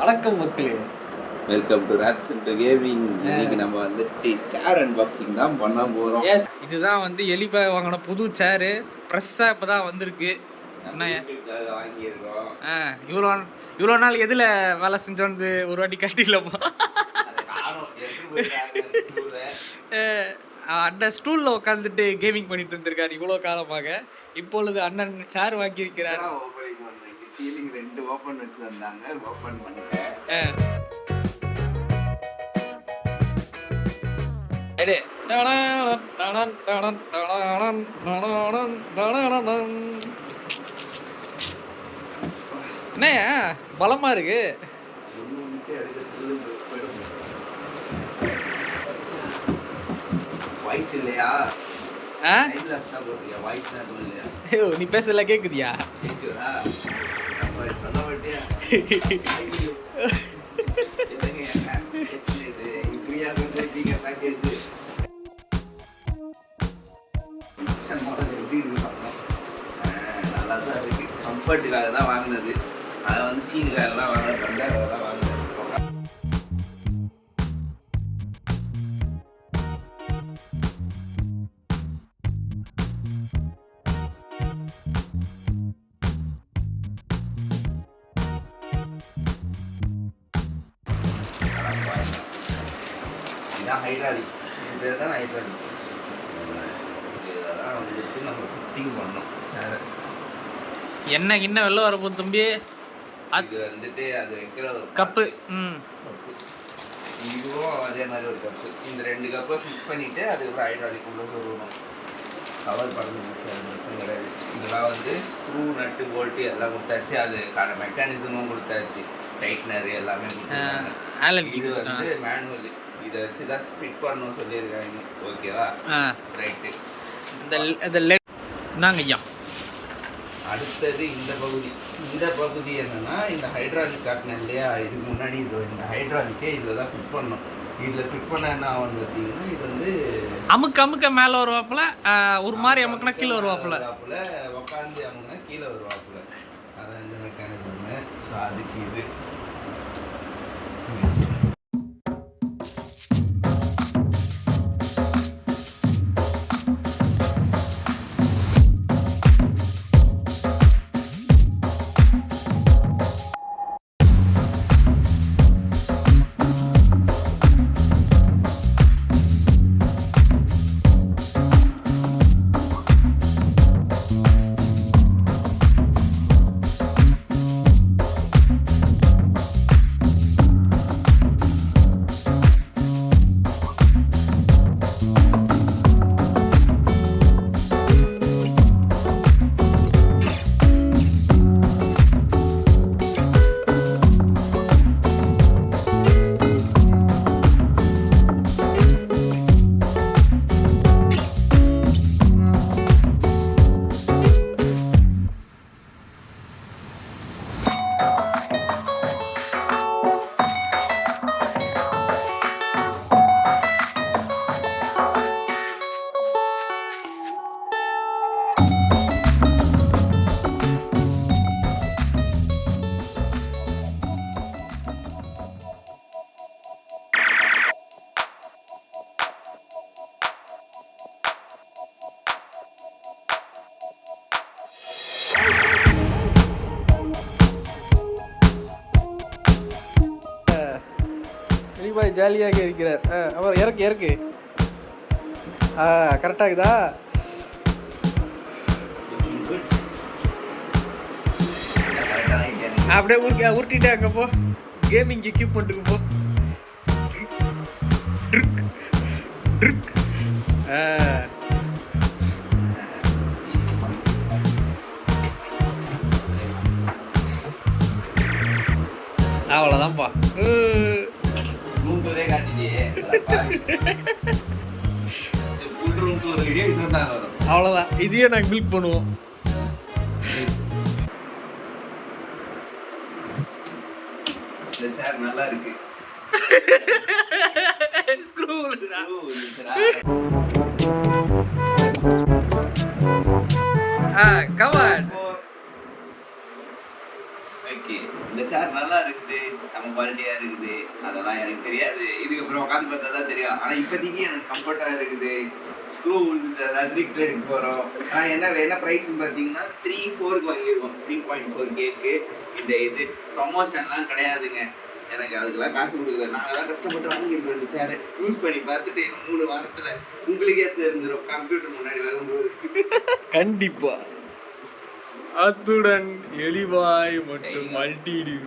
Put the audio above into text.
வணக்கம் மக்களே, welcome to Rats and gaming. இன்னைக்கு நம்ம வந்துட்டு சேர் அன்பாக்சிங் தான் பண்ண போறோம். எஸ், இதுதான் வந்து எலிபாய் வாங்கின புது சேரு. ஃப்ரெஷ்ஷா இப்பதான் வந்திருக்கு. என்ன வாங்கியிருக்கோம். இவ்வளோ நாள் எதுல வேலை செஞ்சோன்னு ஒரு வாட்டி கட்டிடலாமா? அண்ணன் ஸ்டூல்ல உட்காந்துட்டு கேமிங் பண்ணிட்டு இருந்திருக்காரு இவ்வளோ காலமாக. இப்பொழுது அண்ணன் சேர் வாங்கியிருக்கிறார். சீலிங் 2 ஓபன் வச்சு வந்தாங்க, ஓபன் பண்ணிட்டேன். என்னையா பலமா இருக்கு? வாய்ஸ் இல்லையா? நீ பேசல கேக்குதியா? நல்லாதான் இருக்கு. கம்ஃபர்ட்டுக்காக தான் வாங்கினது. அதை வந்து சீனுக்காகலாம் வாங்கினது. அதெல்லாம் வாங்கினது. இதான் ஹைட்ராலிக். இது பேர் தான் ஹைட்ராலிக். இதெல்லாம் வந்துட்டு நம்ம ஃபிட்டிங் பண்ணோம் சேரை. என்ன இன்னும் வெளில வரப்போகுது தம்பி? அது வந்துட்டு அது வைக்கிற ஒரு கப்பு. இதுவும் அதே மாதிரி ஒரு கப்பு. இந்த 2 கப்பை ஃபிக்ஸ் பண்ணிவிட்டு அதுக்கப்புறம் ஹைட்ராலிக் உள்ள சொல்லணும். கவர் பண்ணணும், பிரச்சனை கிடையாது. இதெல்லாம் வந்து ஸ்க்ரூ நட்டு போல்ட்டு எல்லாம் கொடுத்தாச்சு. அதுக்கான மெக்கானிசமும் கொடுத்தாச்சு. டைட்னர் எல்லாமே கொடுத்தாங்க. இது வந்து மேனுவல். இதை வச்சு தான் ஃபிட் பண்ணணும் சொல்லியிருக்காங்க. ஓகேவா? ரைட்டு. இந்தாங்க ஐயா. அடுத்தது இந்த பகுதி என்னன்னா, இந்த ஹைட்ராலிக் காட்டினேன் இல்லையா, இதுக்கு முன்னாடி இந்த ஹைட்ராலிக்கே இதில் தான் ஃபிட் பண்ணணும். இதில் ஃபிட் பண்ண என்ன ஆகும் பார்த்தீங்கன்னா, இது வந்து அமுக்க மேலே வருவாப்புல, ஒரு மாதிரி அமுக்குனா கீழே வருவாப்புல, உட்காந்து அமுக்குனா கீழே வருவாப்புல. அதான் இந்த மெக்கானிசம். ஸோ அதுக்கு இது எலிபாய் ஜாலியாக இருக்கிறார். அவர் இறக்கு கரெக்டாக இருக்குதா? அப்படியே உருட்டிட்டே அங்கே போ. கேமிங் எக்யூப்மெண்ட்டுக்கு போ. அவ்வளோதான்ப்பா. அவ்வளோதான். இதையே நாங்கள் பில்க் பண்ணுவோம். இந்த சேர் நல்லா இருக்கு. கவர். ஓகே, இந்த இந்த சேர் நல்லா இருக்குது, செம குவாலிட்டியாக இருக்குது, அதெல்லாம் எனக்கு தெரியாது. இதுக்கப்புறம் உட்காந்து பார்த்தா தான் தெரியும். ஆனால் இப்போதைக்கு எனக்கு கம்ஃபர்ட்டாக இருக்குது. ஸ்க்ரூ விழுந்து எலக்ட்ரிக் ட்ரேடுக்கு போகிறோம். ஆனால் என்ன ப்ரைஸ்ன்னு பார்த்தீங்கன்னா 3.4க்கு வாங்கியிருக்கோம். 3.4Kக்கு. இந்த இது ப்ரொமோஷன்லாம் கிடையாதுங்க. எனக்கு அதுக்கெல்லாம் காசு கொடுக்குது. நாங்கள் தான் கஷ்டப்பட்டு வாங்கியிருக்கோம் இந்த சேரை. யூஸ் பண்ணி பார்த்துட்டு இன்னும் 3 வாரத்தில் உங்களுக்கே தெரிஞ்சிடும் கம்ப்யூட்டர் முன்னாடி வரும்போது. கண்டிப்பா. அத்துடன் எலிவாய் மற்றும் மல்டிடியூ